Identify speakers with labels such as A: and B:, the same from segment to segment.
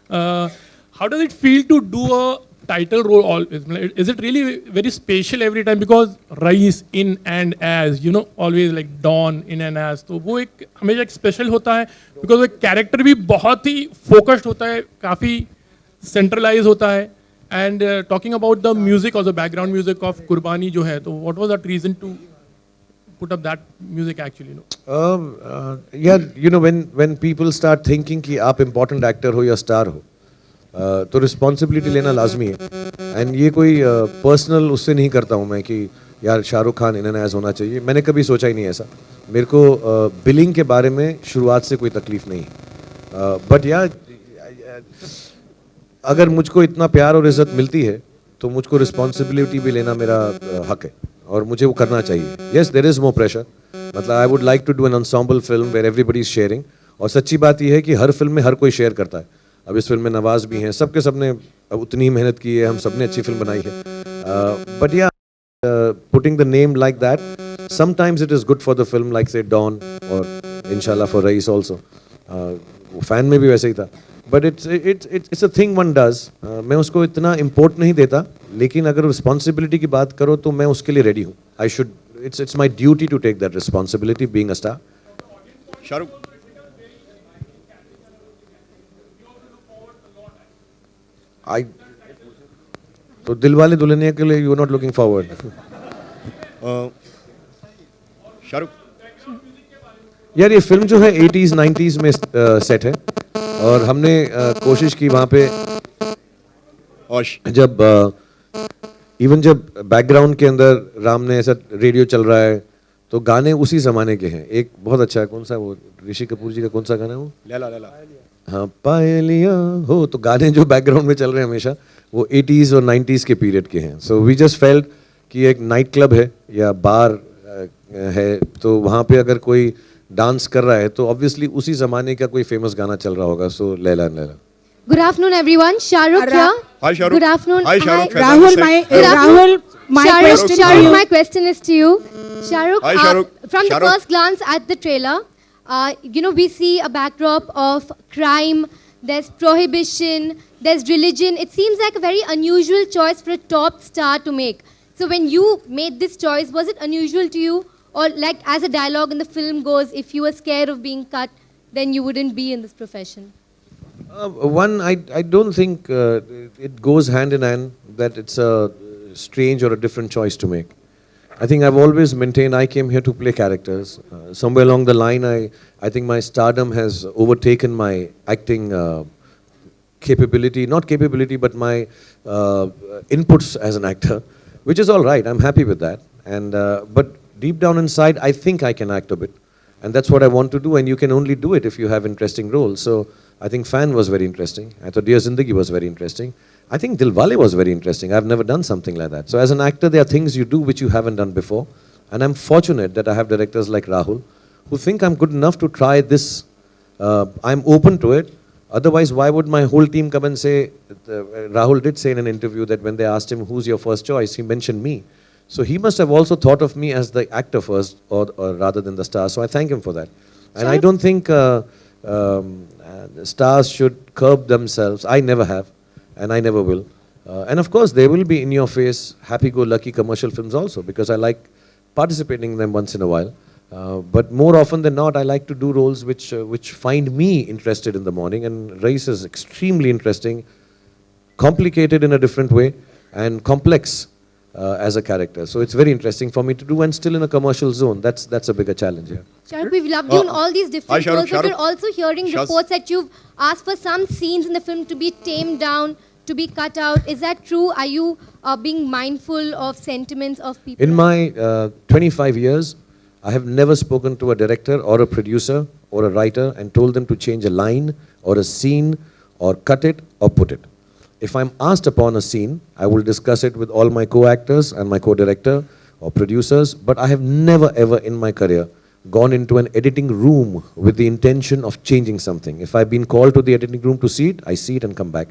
A: Uh, how does it feel to do a title role always? Is it really very special every time? Because Rais in and as, always like Dawn in and as. तो वो एक हमेशा एक special होता है because वो एक character भी बहुत ही फोकस्ड होता है, काफ़ी सेंट्रलाइज होता है. And talking about the music or the background music of Kurbani जो है, तो what was that reason to put up that music actually?
B: Yeah, when people start thinking कि आप important actor हो या star हो, तो responsibility लेना लाजमी है. And ये कोई personal उससे नहीं करता हूँ मैं कि यार शाहरुख खान इन एंड एज होना चाहिए. मैंने कभी सोचा ही नहीं ऐसा. मेरे को बिलिंग के बारे में शुरुआत से कोई तकलीफ नहीं. बट यार अगर मुझको इतना प्यार और इज्जत मिलती है तो मुझको रिस्पॉन्सिबिलिटी भी लेना मेरा हक है और मुझे वो करना चाहिए. Yes there is more pressure. मतलब I would like to do an ensemble film where everybody is sharing. और सच्ची बात यह है कि हर फिल्म में हर कोई शेयर करता है. अब इस फिल्म में नवाज भी हैं, सबके सबने उतनी मेहनत की है, हम सबने अच्छी फिल्म बनाई है. बट या putting the name like that sometimes it is good for the film like से डॉन और इंशाल्लाह फॉर रईस ऑल्सो. फैन में भी वैसे ही था. But it's a thing one does. मैं उसको इतना इम्पोर्ट नहीं देता, लेकिन अगर रिस्पॉन्सिबिलिटी की बात करो तो मैं उसके लिए रेडी हूँ. I should it's my duty to take that responsibility being a star.
C: Shahrukh.
B: तो दिलवाले दुल्हनिया के लिए you are not looking forward.
C: Shahrukh.
B: यार ये फिल्म जो है 80s 90s में सेट है और हमने कोशिश की वहाँ पे.
C: और
B: जब इवन जब बैकग्राउंड के अंदर राम ने ऐसा रेडियो चल रहा है तो गाने उसी ज़माने के हैं. एक बहुत अच्छा है, कौन सा वो ऋषि कपूर जी का कौन सा गाना है वो?
C: लैला लैला.
B: हाँ पायलिया हो. तो गाने जो बैकग्राउंड में चल रहे हैं हमेशा वो 80s और 90s के पीरियड के हैं. सो वी जस्ट फेल्ट कि एक नाइट क्लब है या बार है तो वहाँ पे अगर कोई डांस कर रहा है तो ऑब्वियसली उसी ज़माने का कोई फेमस गाना चल रहा होगा. सो Laila Laila.
D: Good afternoon, everyone. Shahrukh here.
C: Hi Shahrukh.
D: Good afternoon.
C: Hi Shahrukh.
D: Rahul, my
C: Shahrukh,
D: question
C: Shahrukh.
D: to you. My question is to you. Shahrukh,
C: Hi, Shahrukh.
D: from the
C: Shahrukh.
D: first glance at the trailer, we see a backdrop of crime. There's prohibition. There's religion. It seems like a very unusual choice for a top star to make. So when you made this choice, was it unusual to you? Or like as a dialogue in the film goes, if you were scared of being cut, then you wouldn't be in this profession?
B: One, I don't think it goes hand in hand that it's a strange or a different choice to make. I think I've always maintained I came here to play characters. Somewhere along the line, I think my stardom has overtaken my acting capability, not capability, but my inputs as an actor, which is all right. I'm happy with that. And but deep down inside, I think I can act a bit. And that's what I want to do. And you can only do it if you have interesting roles. So I think Fan was very interesting. I thought Dear Zindagi was very interesting. I think Dilwale was very interesting. I've never done something like that. So as an actor, there are things you do which you haven't done before. And I'm fortunate that I have directors like Rahul who think I'm good enough to try this. I'm open to it. Otherwise, why would my whole team come and say, Rahul did say in an interview that when they asked him, who's your first choice, he mentioned me. So he must have also thought of me as the actor first or rather than the star. So I thank him for that. And I don't think stars should curb themselves. I never have, and I never will. And of course, there will be in your face, happy-go-lucky commercial films also, because I like participating in them once in a while. But more often than not, I like to do roles which find me interested in the morning. And Rais is extremely interesting, complicated in a different way, and complex as a character. So it's very interesting for me to do, and still in a commercial zone. That's a bigger challenge. Yeah.
D: Shahrukh, we've loved you in all these different
C: Shahrukh,
D: roles, but we're
C: Shahrukh.
D: also hearing reports that you've asked for some scenes in the film to be tamed down, to be cut out. Is that true? Are you being mindful of sentiments of people?
B: In my 25 years, I have never spoken to a director or a producer or a writer and told them to change a line or a scene or cut it or put it. If I'm asked upon a scene, I will discuss it with all my co-actors and my co-director or producers, but I have never ever in my career gone into an editing room with the intention of changing something. If I've been called to the editing room to see it, I see it and come back.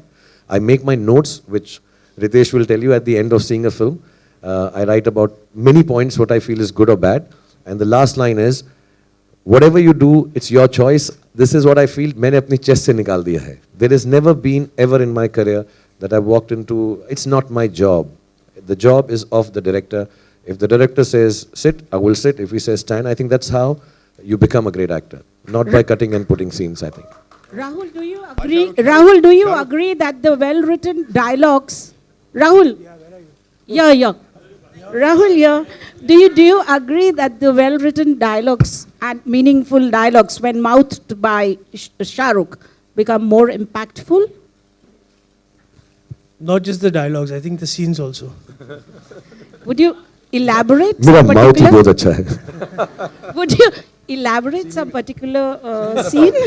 B: I make my notes, which Ritesh will tell you at the end of seeing a film. I write about many points what I feel is good or bad. And the last line is, whatever you do, it's your choice. This is what I feel. मैंने अपनी chest से निकाल दिया है. There has never been ever in my career that I've walked into. It's not my job. The job is of the director. If the director says sit, I will sit. If he says stand, I think that's how you become a great actor. Not by cutting and putting scenes, I think.
E: Rahul, do you agree? Rahul, do you agree that the well-written dialogues? Rahul. Yeah. Rahul, yeah. Do you agree that the well-written dialogues and meaningful dialogues, when mouthed by Shah Rukh, become more impactful?
F: Not just the dialogues, I think the scenes also.
E: Would you elaborate?
B: मेरा
E: some
B: mouth ही
E: particular-
B: बहुत अच्छा है.
E: Would you elaborate some particular scene?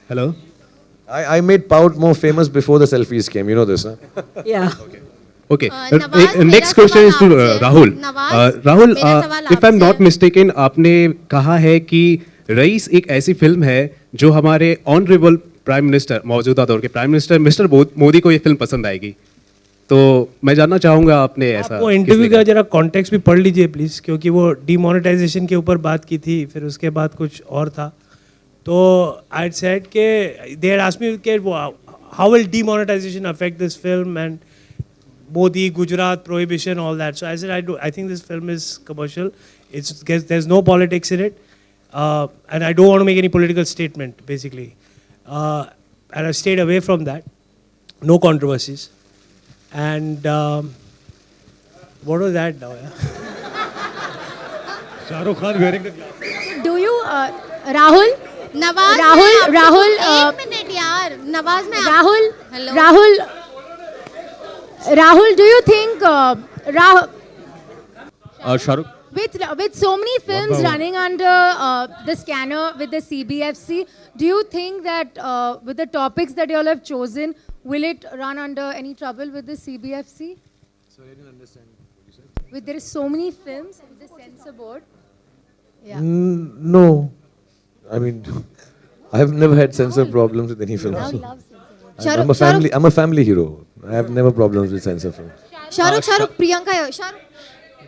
G: Hello.
B: I made Pout more famous before the selfies came. You know this, huh?
E: Yeah.
G: Okay.
D: Nawaz,
G: Next
D: मेरा
G: question is to
D: सवाल आपसे-
G: Rahul.
D: Nawaz,
G: Rahul,
D: मेरा सवाल
G: if I'm not
D: आपसे-
G: mistaken, आपने कहा है कि रईस एक ऐसी फिल्म है जो हमारे ऑनरेबल प्राइम मिनिस्टर, मौजूदा दौर के प्राइम मिनिस्टर मिस्टर मोदी को ये फिल्म पसंद आएगी. तो मैं जानना चाहूंगा आपने ऐसा
F: आप वो
G: किस
F: इंटरव्यू
G: लिए
F: का जरा कॉन्टेक्स्ट भी पढ़ लीजिए प्लीज, क्योंकि वो डिमोनेटाइजेशन के ऊपर बात की थी, फिर उसके बाद कुछ और था. तो आई सेड के दे हैड आस्क्ड मी के how will demonetisation affect this film and Modi, Gujarat, prohibition, all that. So I said, I think this film is commercial. There's no politics in it. And I don't want to make any political statement, basically. And I stayed away from that. No controversies. And what was that now? Yeah?
A: Shah Rukh Khan wearing the glasses.
D: Do you, Rahul?
H: Nawaz
D: Rahul,
H: एक minute यार नवाज में
D: Rahul, do you think
G: Shah Rukh?
D: with so many films running under the scanner with the CBFC, do you think that with the topics that you all have chosen, will it run under any trouble with the CBFC? Sorry, I didn't understand what you said. There is so many films with the censor board. Yeah.
B: No. I mean, I have never had censor problems with any films. I'm a family hero. I have never problems with censor films.
H: Shahrukh Priyanka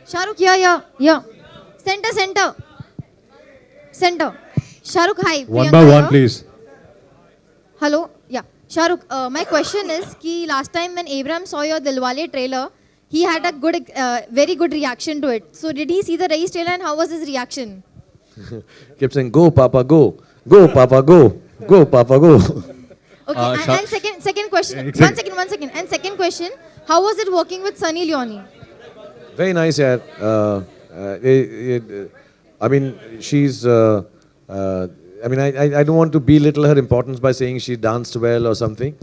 H: Shahrukh या centre Shahrukh hi
G: One by one, please.
H: hello yeah Shahrukh my question is ki last time when Abraham saw your Dilwale trailer he had a good very good reaction to it, so did he see the Raees trailer and how was his reaction?
B: Kept saying, "Go, Papa, go, go, Papa, go, go, Papa, go."
H: Okay, and second question. One second. And second question, how was it working with Sunny Leone?
B: Very nice, yeah. I mean, she's. I mean, I don't want to belittle her importance by saying she danced well or something.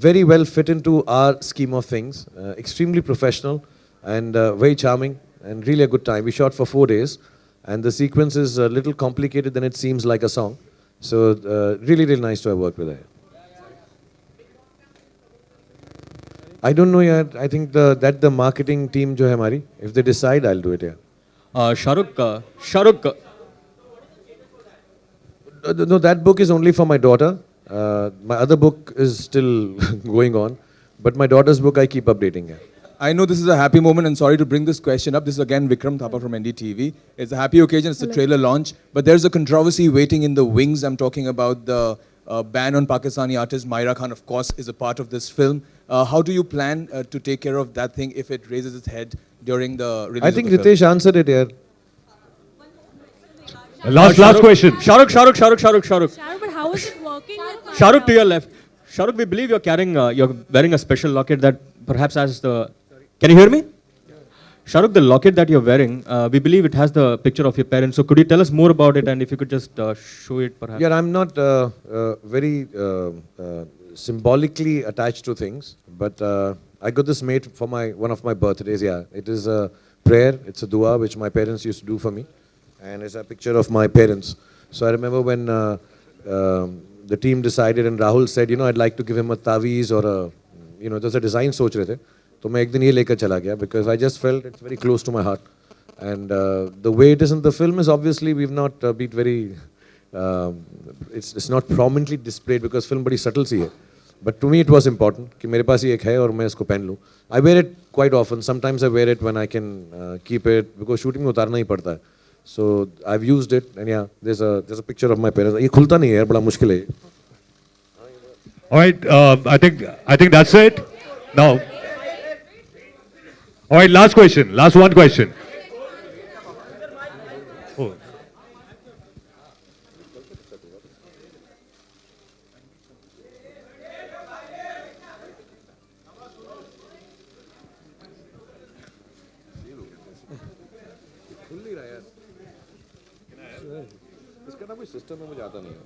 B: Very well fit into our scheme of things. Extremely professional and very charming and really a good time. We shot for 4 days, and the sequence is a little complicated than it seems like a song. So really nice to have worked with her. I don't know yet. I think that the marketing team जो है हमारी, if they decide, I'll do it. Yeah.
G: Shah Rukh.
B: No, that book is only for my daughter. My other book is still going on, but my daughter's book I keep updating. Yeah.
I: I know this is a happy moment, and sorry to bring this question up. This is again Vikram Thapa from NDTV. It's a happy occasion. It's the trailer launch, but there's a controversy waiting in the wings. I'm talking about the ban on Pakistani artist. Myra Khan, of course, is a part of this film. How do you plan to take care of that thing if it raises its head during the release?
B: I think
I: of the film?
B: Ritesh answered it here.
G: Last question.
J: Shah Rukh.
E: But how is it working with
J: Shah Rukh to your left. Shah Rukh, we believe you're wearing a special locket that perhaps has the. Can you hear me? Shah Rukh, the locket that you're wearing, we believe it has the picture of your parents. So could you tell us more about it, and if you could just show it, perhaps?
B: Yeah, I'm not very symbolically attached to things, but I got this made for one of my birthdays. Yeah, it is a prayer. It's a dua which my parents used to do for me, and it's a picture of my parents. So I remember when the team decided, and Rahul said, I'd like to give him a taweez or a, there's a design सोच रहे थे. तो मैं एक दिन ये लेकर चला गया because I just felt it's very close to my heart, and the way it is in the film is obviously we've not been very, it's not prominently displayed because film बड़ी subtle सी है, But to me it was important कि मेरे पास ये एक है और मैं इसको पहन लूँ. I wear it quite often. Sometimes I wear it when I can keep it because shooting में उतारना ही पड़ता है. So I've used it and yeah, there's a picture of my parents. ये खुलता नहीं है यार, बड़ा मुश्किल है.
K: All right, I think that's it. Now, all right, last question, last one question. Oh.
B: इसका ना कोई सिस्टम है, मुझे आता नहीं है.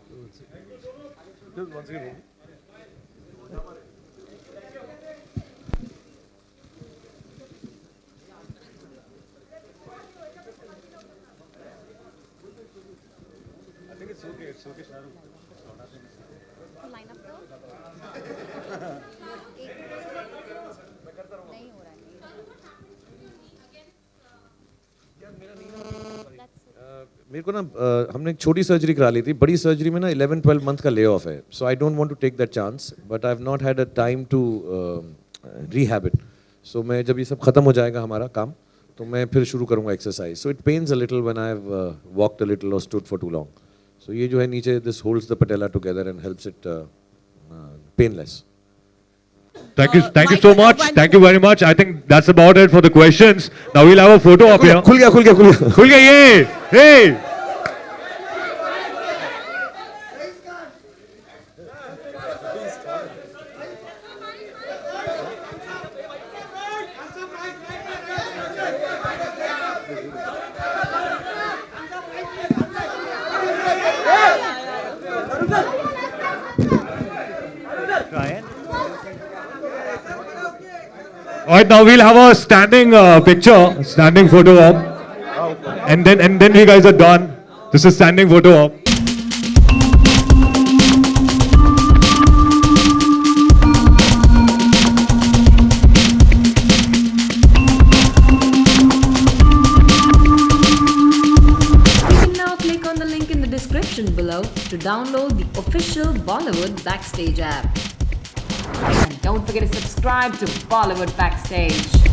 B: मेरे को ना हमने एक छोटी सर्जरी करा ली थी. बड़ी सर्जरी में ना 11-12 मंथ का ले ऑफ है. So I don't want to take that chance, but I have not had a time to rehab it. So मैं जब ये सब खत्म हो जाएगा हमारा काम, तो मैं फिर शुरू करूंगा exercise. So it pens a little when I have walked a little और स्टूड फॉर टू लॉन्ग. सो ये जो है नीचे, this holds the patella together and helps it painless.
K: Thank you so much. Thank you very much. I think that's about it for the questions. Now we'll have a photo up here.
B: खुल गया.
K: खुल गया ये. Hey. All right, now we'll have a standing picture, standing photo op, and then you guys are done. This is standing photo op.
L: You can now click on the link in the description below to download the official Bollywood Backstage app. And don't forget to subscribe to Bollywood Backstage.